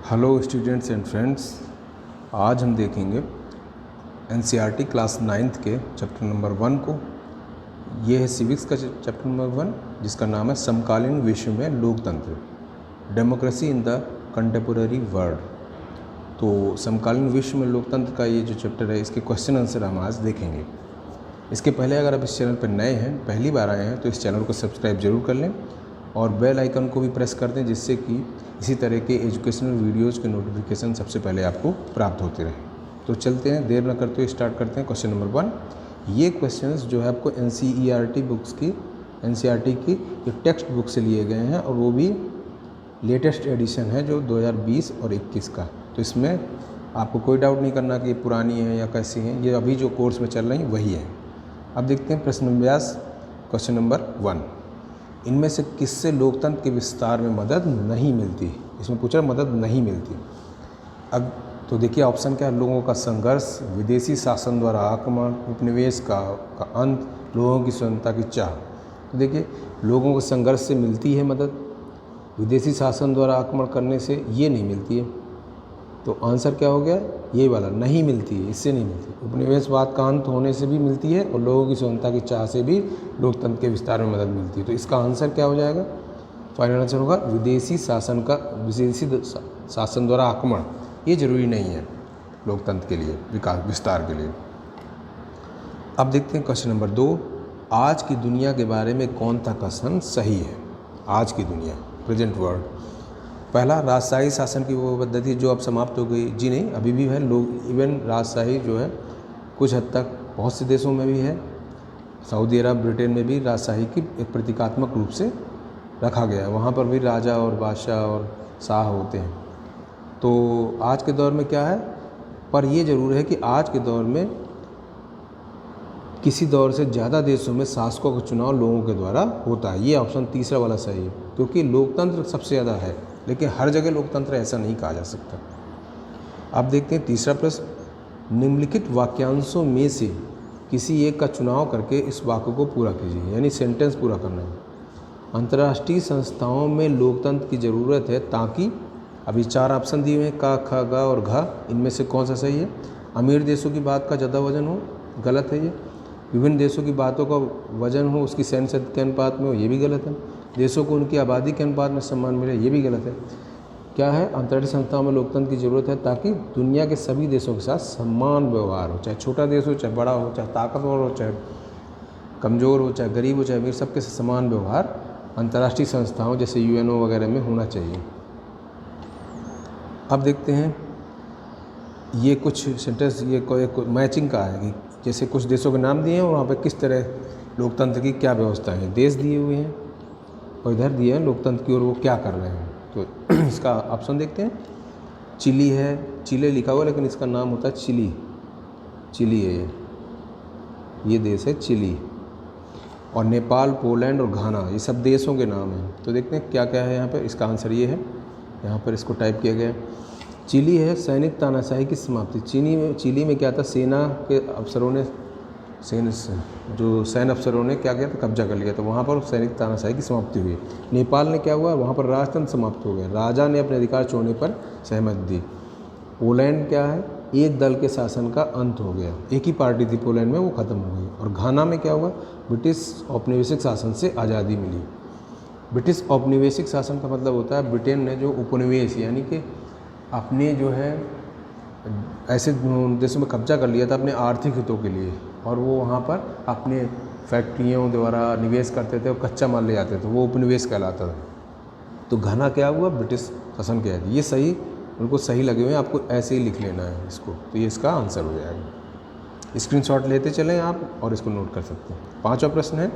Hello students and friends, आज हम देखेंगे एनसीईआरटी क्लास 9th के चैप्टर नंबर 1 को। ये है सिविक्स का चैप्टर नंबर 1, जिसका नाम है समकालीन विश्व में लोकतंत्र, democracy in the contemporary world. तो समकालीन विश्व में लोकतंत्र का ये जो चैप्टर है, इसके क्वेश्चन आंसर हम आज देखेंगे। इसके पहले अगर आप इस चैनल पर नए हैं, पहली बार आए हैं, तो इस चैनल को सब्सक्राइब जरूर कर लें और बेल आइकन को भी प्रेस कर दें, जिससे कि इसी तरह के एजुकेशनल वीडियोज़ के नोटिफिकेशन सबसे पहले आपको प्राप्त होते रहे। तो चलते हैं, देर न करते हुए स्टार्ट करते हैं क्वेश्चन नंबर 1। ये क्वेश्चंस जो है आपको एनसीईआरटी बुक्स की, एनसीईआरटी की ये टेक्स्ट बुक से लिए गए हैं, और वो भी लेटेस्ट एडिशन है जो 2020 और 21 का। तो इसमें आपको कोई डाउट नहीं करना कि ये पुरानी है या कैसी है, ये अभी जो कोर्स में चल रही है वही है। अब देखते हैं प्रश्न व्यास क्वेश्चन नंबर 1। इनमें से किससे लोकतंत्र के विस्तार में मदद नहीं मिलती? इसमें पूछा मदद नहीं मिलती। अब तो देखिए ऑप्शन क्या है, लोगों का संघर्ष, विदेशी शासन द्वारा आक्रमण, उपनिवेश का अंत, लोगों की स्वतंत्रता की चाह। तो देखिए लोगों को संघर्ष से मिलती है मदद, विदेशी शासन द्वारा आक्रमण करने से ये नहीं मिलती है। तो आंसर क्या हो गया, ये वाला नहीं मिलती है, इससे नहीं मिलती। उपनिवेशवाद का अंत होने से भी मिलती है और लोगों की स्वतंत्रता की चाह से भी लोकतंत्र के विस्तार में मदद मिलती है। तो इसका आंसर क्या हो जाएगा, फाइनल आंसर होगा विदेशी शासन द्वारा आक्रमण। ये जरूरी नहीं है लोकतंत्र के लिए, विस्तार के लिए। अब देखते हैं क्वेश्चन नंबर 2। आज की दुनिया के बारे में कौन सा कथन सही है? आज की दुनिया, प्रेजेंट वर्ल्ड। पहला, राजशाही शासन की वो पद्धति जो अब समाप्त हो गई। जी नहीं, अभी भी है। लोग इवन राजशाही जो है कुछ हद तक बहुत से देशों में भी है, सऊदी अरब, ब्रिटेन में भी राजशाही की एक प्रतीकात्मक रूप से रखा गया है। वहाँ पर भी राजा और बादशाह और शाह होते हैं। तो आज के दौर में क्या है, पर ये ज़रूर है कि आज के दौर में किसी दौर से ज़्यादा देशों में शासकों का चुनाव लोगों के द्वारा होता है। ये ऑप्शन तीसरा वाला सही है, क्योंकि लोकतंत्र सबसे ज़्यादा है, लेकिन हर जगह लोकतंत्र ऐसा नहीं कहा जा सकता। अब देखते हैं तीसरा प्रश्न, निम्नलिखित वाक्यांशों में से किसी एक का चुनाव करके इस वाक्य को पूरा कीजिए, यानी सेंटेंस पूरा करना है। अंतर्राष्ट्रीय संस्थाओं में लोकतंत्र की ज़रूरत है ताकि, अभी 4 ऑप्शन दिए हुए हैं, का, ख, ग और घ। इनमें से कौन सा सही है? अमीर देशों की बात का ज़्यादा वजन हो, गलत है ये। विभिन्न देशों की बातों का वजन हो उसकी सैन्य शक्ति के अनुपात में हो, ये भी गलत है। देशों को उनकी आबादी के अनुपात में सम्मान मिले, ये भी गलत है। क्या है? अंतर्राष्ट्रीय संस्थाओं में लोकतंत्र की ज़रूरत है ताकि दुनिया के सभी देशों के साथ समान व्यवहार हो, चाहे छोटा देश हो, चाहे बड़ा हो, चाहे ताकतवर हो, चाहे कमज़ोर हो, चाहे गरीब हो, चाहे अमीर, सबके साथ समान व्यवहार अंतर्राष्ट्रीय संस्थाओं जैसे यूएनओ वगैरह में होना चाहिए। अब देखते हैं ये कुछ सेंटेंस, ये कोई मैचिंग का है कि जैसे कुछ देशों के नाम दिए हैं और वहाँ पर किस तरह लोकतंत्र की क्या व्यवस्था है। देश दिए हुए हैं और इधर दिए हैं लोकतंत्र की, और वो क्या कर रहे हैं। तो इसका ऑप्शन देखते हैं। चिली है, चिले लिखा हुआ लेकिन इसका नाम होता है चिली। चिली है ये देश है चिली। और नेपाल, पोलैंड और घाना, ये सब देशों के नाम हैं। तो देखते हैं क्या क्या है यहाँ पर। इसका आंसर ये है, यहाँ पर इसको टाइप किया गया है। चिली है सैनिक तानाशाही की समाप्ति। चिली में क्या था, सेना के अफसरों ने, सैन्य अफसरों ने क्या किया था, कब्जा कर लिया, तो वहाँ पर सैनिक तानाशाही की समाप्ति हुई। नेपाल ने क्या हुआ, वहाँ पर राजतंत्र समाप्त हो गया, राजा ने अपने अधिकार छोड़ने पर सहमति दी। पोलैंड क्या है, एक दल के शासन का अंत हो गया, एक ही पार्टी थी पोलैंड में, वो ख़त्म हो गई। और घाना में क्या हुआ, ब्रिटिश औपनिवेशिक शासन से आज़ादी मिली। ब्रिटिश औपनिवेशिक शासन का मतलब होता है ब्रिटेन ने जो उपनिवेश, यानी कि अपने जो है ऐसे देशों में कब्जा कर लिया था अपने आर्थिक हितों के लिए, और वो वहाँ पर अपने फैक्ट्रियों द्वारा निवेश करते थे और कच्चा माल ले आते थे, वो उपनिवेश कहलाता था। तो घना क्या हुआ, ब्रिटिश शासन किया। ये सही, उनको सही लगे हुए हैं, आपको ऐसे ही लिख लेना है इसको। तो ये इसका आंसर हो जाएगा। स्क्रीनशॉट लेते चलें आप और इसको नोट कर सकते हैं। 5वां प्रश्न है,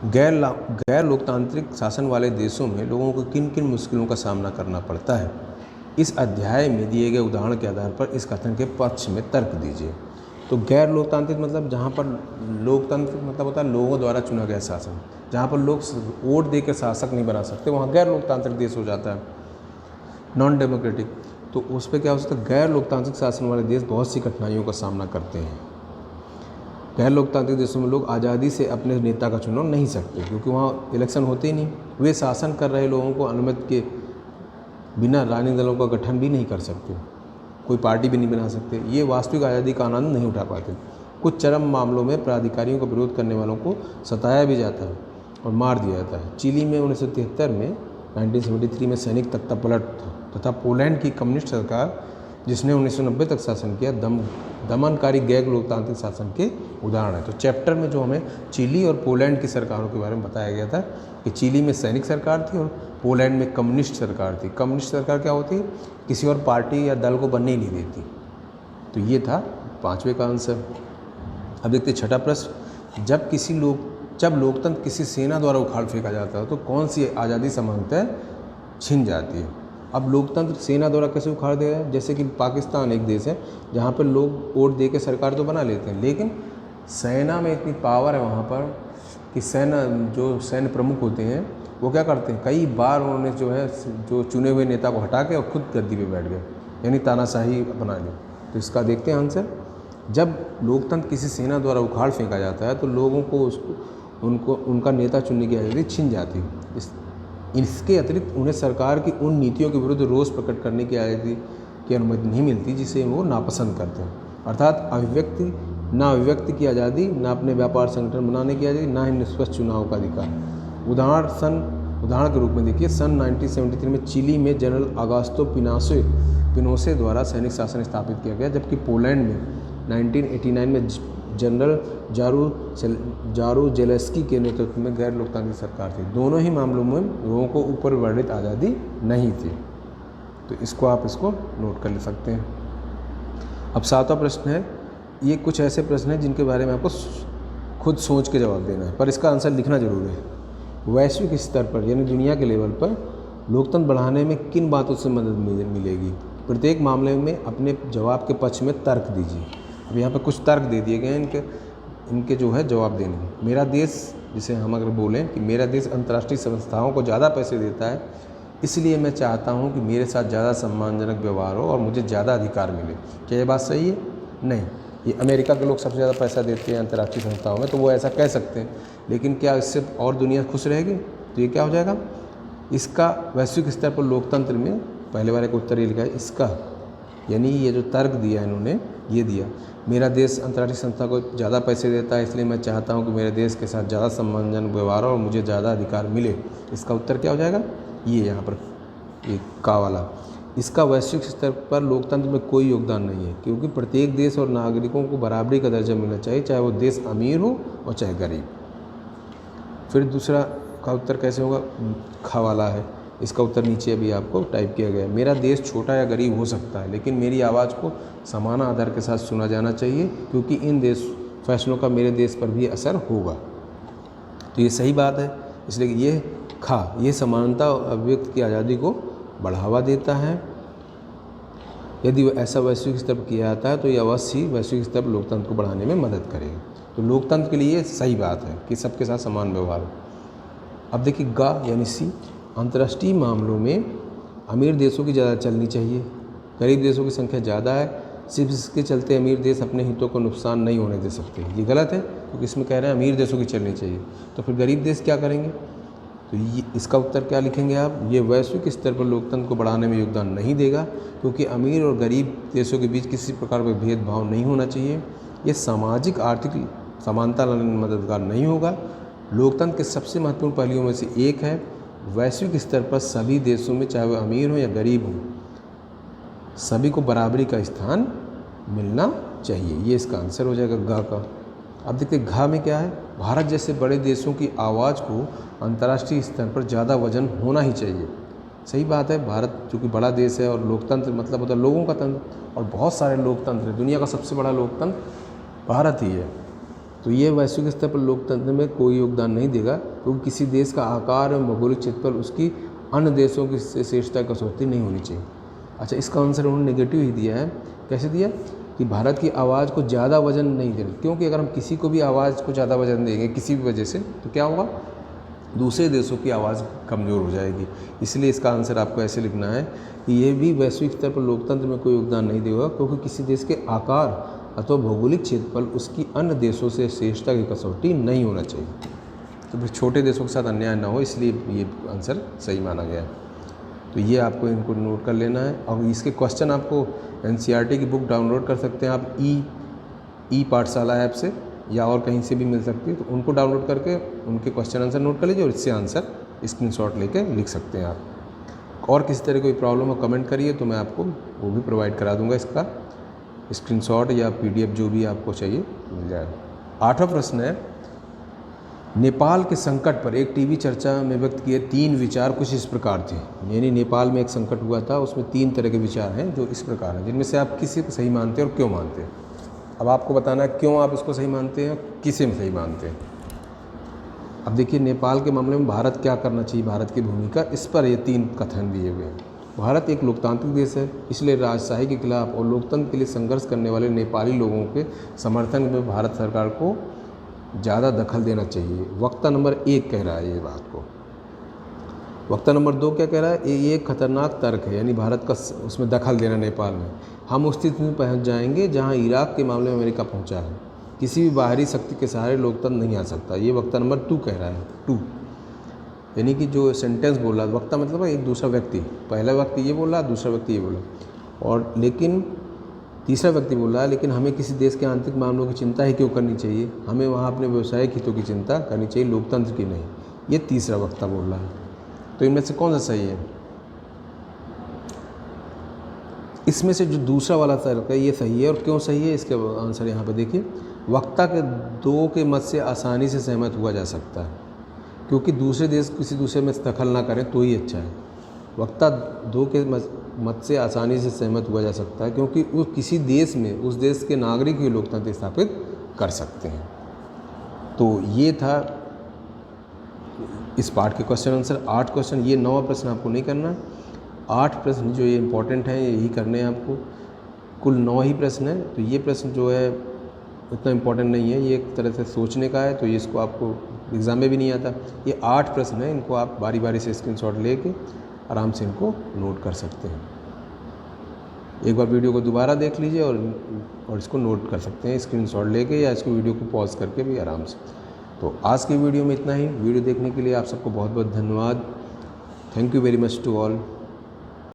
गैर लोकतांत्रिक शासन वाले देशों में लोगों को किन किन मुश्किलों का सामना करना पड़ता है? इस अध्याय में दिए गए उदाहरण के आधार पर इस कथन के पक्ष में तर्क दीजिए। तो गैर लोकतांत्रिक मतलब जहाँ पर लोकतंत्र मतलब होता है लोगों द्वारा चुना गया शासन, जहाँ पर लोग वोट देकर शासक नहीं बना सकते, वहाँ गैर लोकतांत्रिक देश हो जाता है, नॉन डेमोक्रेटिक। तो उस पर क्या हो सकता है, गैर लोकतांत्रिक शासन वाले देश बहुत सी कठिनाइयों का सामना करते हैं। गैर लोकतांत्रिक देशों में लोग आज़ादी से अपने नेता का चुनाव नहीं सकते, क्योंकि वहाँ इलेक्शन होते ही नहीं। वे शासन कर रहे लोगों को अनुमति के बिना राजनीतिक दलों का गठन भी नहीं कर सकते, कोई पार्टी भी नहीं बना सकते। ये वास्तविक आज़ादी का आनंद नहीं उठा पाते। कुछ चरम मामलों में प्राधिकारियों का विरोध करने वालों को सताया भी जाता है और मार दिया जाता है। चिली में 1973 में 1973 में सैनिक तख्तापलट था, तथा पोलैंड की कम्युनिस्ट सरकार जिसने 1990 तक शासन किया दमनकारी गैर लोकतांत्रिक शासन के उदाहरण है। तो चैप्टर में जो हमें चिली और पोलैंड की सरकारों के बारे में बताया गया था कि चिली में सैनिक सरकार थी और पोलैंड में कम्युनिस्ट सरकार थी। कम्युनिस्ट सरकार क्या होती है? किसी और पार्टी या दल को बनने ही नहीं देती। तो ये था 5वें का आंसर। अब देखते 6ठा प्रश्न, जब लोकतंत्र किसी सेना द्वारा उखाड़ फेंका जाता है तो कौन सी आज़ादी समानतः छिन जाती है? अब लोकतंत्र सेना द्वारा कैसे उखाड़ दिया है? जैसे कि पाकिस्तान एक देश है जहाँ पर लोग वोट दे के सरकार तो बना लेते हैं, लेकिन सेना में इतनी पावर है वहाँ पर कि सैन्य प्रमुख होते हैं वो क्या करते हैं, कई बार उन्होंने जो चुने हुए नेता को हटा के और खुद गद्दी पे बैठ गए, यानी तानाशाही बना ली। तो इसका देखते हैं आंसर। जब लोकतंत्र किसी सेना द्वारा उखाड़ फेंका जाता है तो लोगों को उनका नेता चुनने की आज़ादी छिन जाती है। इसके अतिरिक्त उन्हें सरकार की उन नीतियों के विरुद्ध रोष प्रकट करने की आज़ादी की अनुमति नहीं मिलती जिसे वो नापसंद करते हैं। अर्थात अभिव्यक्ति की आज़ादी, ना अपने व्यापार संगठन बनाने की आज़ादी, ना ही निष्पक्ष चुनाव का अधिकार। उदाहरण के रूप में देखिए, सन 1973 में चिली में जनरल अगास्तो पिनोसे द्वारा सैनिक शासन स्थापित किया गया, जबकि पोलैंड में 1989 में जनरल जारूजेलेस्की के नेतृत्व में गैर लोकतांत्रिक सरकार थी। दोनों ही मामलों में लोगों को ऊपर वर्णित आज़ादी नहीं थी। तो इसको नोट कर ले सकते हैं। अब 7वां प्रश्न है, ये कुछ ऐसे प्रश्न हैं जिनके बारे में आपको खुद सोच के जवाब देना है, पर इसका आंसर लिखना जरूर है। वैश्विक स्तर पर यानी दुनिया के लेवल पर लोकतंत्र बढ़ाने में किन बातों से मदद मिलेगी? प्रत्येक मामले में अपने जवाब के पक्ष में तर्क दीजिए। अब यहाँ पर कुछ तर्क दे दिए गए हैं, इनके जो है जवाब देने। मेरा देश, जिसे हम अगर बोलें कि मेरा देश अंतर्राष्ट्रीय संस्थाओं को ज़्यादा पैसे देता है, इसलिए मैं चाहता हूँ कि मेरे साथ ज़्यादा सम्मानजनक व्यवहार हो और मुझे ज़्यादा अधिकार मिले। क्या ये बात सही है? नहीं। ये अमेरिका के लोग सबसे ज़्यादा पैसा देते हैं अंतर्राष्ट्रीय संस्थाओं में, तो वो ऐसा कह सकते हैं, लेकिन क्या इससे और दुनिया खुश रहेगी? तो ये क्या हो जाएगा? इसका वैश्विक स्तर पर लोकतंत्र में पहले वाले का उत्तर ये लिखा है, इसका यानी ये जो तर्क दिया इन्होंने, ये दिया मेरा देश अंतर्राष्ट्रीय संस्था को ज़्यादा पैसे देता है, इसलिए मैं चाहता हूँ कि मेरे देश के साथ ज़्यादा सम्मानजनक व्यवहार हो और मुझे ज़्यादा अधिकार मिले। इसका उत्तर क्या हो जाएगा? ये यहाँ पर ये का वाला। इसका वैश्विक स्तर पर लोकतंत्र में कोई योगदान नहीं है, क्योंकि प्रत्येक देश और नागरिकों को बराबरी का दर्जा मिलना चाहिए, चाहे वो देश अमीर हो और चाहे गरीब। फिर दूसरा का उत्तर कैसे होगा? खा वाला है। इसका उत्तर नीचे अभी आपको टाइप किया गया है। मेरा देश छोटा या गरीब हो सकता है, लेकिन मेरी आवाज़ को समान आधार के साथ सुना जाना चाहिए, क्योंकि इन फैसलों का मेरे देश पर भी असर होगा। तो ये सही बात है, इसलिए ये समानता और अभिव्यक्ति की आज़ादी को बढ़ावा देता है। यदि ऐसा वैश्विक स्तर पर किया जाता है तो यह अवश्य ही वैश्विक स्तर पर लोकतंत्र को बढ़ाने में मदद करेगा। तो लोकतंत्र के लिए सही बात है कि सबके साथ समान व्यवहार हो। अब देखिए गा यानी सी, अंतर्राष्ट्रीय मामलों में अमीर देशों की ज़्यादा चलनी चाहिए, गरीब देशों की संख्या ज़्यादा है, सिर्फ इसके चलते अमीर देश अपने हितों को नुकसान नहीं होने दे सकते। ये गलत है, क्योंकि इसमें कह रहे हैं अमीर देशों की चलनी चाहिए, तो फिर गरीब देश क्या करेंगे? तो इसका उत्तर क्या लिखेंगे आप? ये वैश्विक स्तर पर लोकतंत्र को बढ़ाने में योगदान नहीं देगा, क्योंकि अमीर और गरीब देशों के बीच किसी प्रकार का भेदभाव नहीं होना चाहिए। ये सामाजिक आर्थिक समानता लाने में मददगार नहीं होगा। लोकतंत्र के सबसे महत्वपूर्ण पहलुओं में से एक है वैश्विक स्तर पर सभी देशों में, चाहे वह अमीर हो या गरीब हो, सभी को बराबरी का स्थान मिलना चाहिए। ये इसका आंसर हो जाएगा गा का। अब देखते घा में क्या है? भारत जैसे बड़े देशों की आवाज़ को अंतर्राष्ट्रीय स्तर पर ज़्यादा वजन होना ही चाहिए। सही बात है, भारत जो कि बड़ा देश है और लोकतंत्र मतलब होता है लोगों का तंत्र, और बहुत सारे लोकतंत्र है, दुनिया का सबसे बड़ा लोकतंत्र भारत ही है। तो ये वैश्विक स्तर पर लोकतंत्र में कोई योगदान नहीं देगा, क्योंकि किसी देश का आकार और भौगोलिक क्षेत्र पर उसकी अन्य देशों की श्रेष्ठता कसौटी नहीं होनी चाहिए। अच्छा, इसका आंसर उन्होंने नेगेटिव ही दिया है। कैसे दिया? कि भारत की आवाज़ को ज़्यादा वजन नहीं देना, क्योंकि अगर हम किसी को भी आवाज़ को ज़्यादा वजन देंगे किसी भी वजह से, तो क्या होगा? दूसरे देशों की आवाज़ कमज़ोर हो जाएगी। इसलिए इसका आंसर आपको ऐसे लिखना है कि ये भी वैश्विक स्तर पर लोकतंत्र में कोई योगदान नहीं देगा, क्योंकि किसी देश के आकार अथवा भौगोलिक क्षेत्रफल उसकी अन्य देशों से श्रेष्ठता की कसौटी नहीं होना चाहिए। तो फिर छोटे देशों के साथ अन्याय ना हो, इसलिए ये आंसर सही माना गया है। तो ये आपको इनको नोट कर लेना है। और इसके क्वेश्चन आपको NCERT की बुक डाउनलोड कर सकते हैं आप ई पाठशाला ऐप से, या और कहीं से भी मिल सकती है। तो उनको डाउनलोड करके उनके क्वेश्चन आंसर नोट कर लीजिए और इससे आंसर स्क्रीनशॉट लेके लिख सकते हैं आप। और किसी तरह कोई प्रॉब्लम हो कमेंट करिए, तो मैं आपको वो भी प्रोवाइड करा दूंगा, इसका स्क्रीनशॉट या PDF जो भी आपको चाहिए मिल जाएगा। 8वां प्रश्न है, नेपाल के संकट पर एक टीवी चर्चा में व्यक्त किए 3 विचार कुछ इस प्रकार थे। यानी नेपाल में एक संकट हुआ था, उसमें 3 तरह के विचार हैं जो इस प्रकार हैं, जिनमें से आप किसी को सही मानते हैं और क्यों मानते हैं। अब आपको बताना है क्यों आप इसको सही मानते हैं, किसे में सही मानते हैं। अब देखिए, नेपाल के मामले में भारत क्या करना चाहिए, भारत की भूमिका, इस पर ये 3 कथन दिए हुए हैं। भारत एक लोकतांत्रिक देश है, इसलिए राजशाही के खिलाफ और लोकतंत्र के लिए संघर्ष करने वाले नेपाली लोगों के समर्थन में भारत सरकार को ज़्यादा दखल देना चाहिए। वक्ता नंबर 1 कह रहा है ये बात को। वक्ता नंबर 2 क्या कह रहा है, ये एक खतरनाक तर्क है, यानी भारत का उसमें दखल देना नेपाल में। हम उस स्थिति में पहुँच जाएंगे जहाँ इराक के मामले में अमेरिका पहुँचा है। किसी भी बाहरी शक्ति के सहारे लोकतंत्र नहीं आ सकता। ये वक्ता नंबर 2 कह रहा है। 2 यानी कि जो सेंटेंस बोल रहा है, वक्ता मतलब एक दूसरा व्यक्ति, पहला व्यक्ति ये बोल रहा है, दूसरा व्यक्ति ये बोला, और लेकिन तीसरा व्यक्ति बोल रहा है, लेकिन हमें किसी देश के आंतरिक मामलों की चिंता ही क्यों करनी चाहिए, हमें वहाँ अपने व्यवसायिक हितों की चिंता करनी चाहिए, लोकतंत्र की नहीं। ये तीसरा वक्ता बोल रहा है। तो इनमें से कौन सा सही है? इसमें से जो दूसरा वाला तर्क है ये सही है। और क्यों सही है, इसके आंसर यहाँ पर देखिए। वक्ता के 2 के मत से आसानी से सहमत हुआ जा सकता है, क्योंकि दूसरे देश किसी दूसरे में दखल ना करें तो ही अच्छा है। वक्ता 2 के मत से आसानी से सहमत हुआ जा सकता है, क्योंकि वो किसी देश में उस देश के नागरिक ही लोकतंत्र स्थापित कर सकते हैं। तो ये था इस पार्ट के क्वेश्चन आंसर। 8 क्वेश्चन, ये 9वां प्रश्न आपको नहीं करना। 8 प्रश्न जो ये इंपॉर्टेंट हैं यही करने हैं आपको। कुल 9 ही प्रश्न हैं, तो ये प्रश्न जो है उतना इम्पोर्टेंट नहीं है, ये एक तरह से सोचने का है, तो ये इसको आपको एग्ज़ाम में भी नहीं आता। ये 8 प्रश्न हैं, इनको आप बारी बारी से स्क्रीनशॉट लेके आराम से इनको नोट कर सकते हैं। एक बार वीडियो को दोबारा देख लीजिए और इसको नोट कर सकते हैं स्क्रीनशॉट लेके, या इसको वीडियो को पॉज करके भी आराम से। तो आज की वीडियो में इतना ही। वीडियो देखने के लिए आप सबको बहुत बहुत धन्यवाद। Thank you very much to all.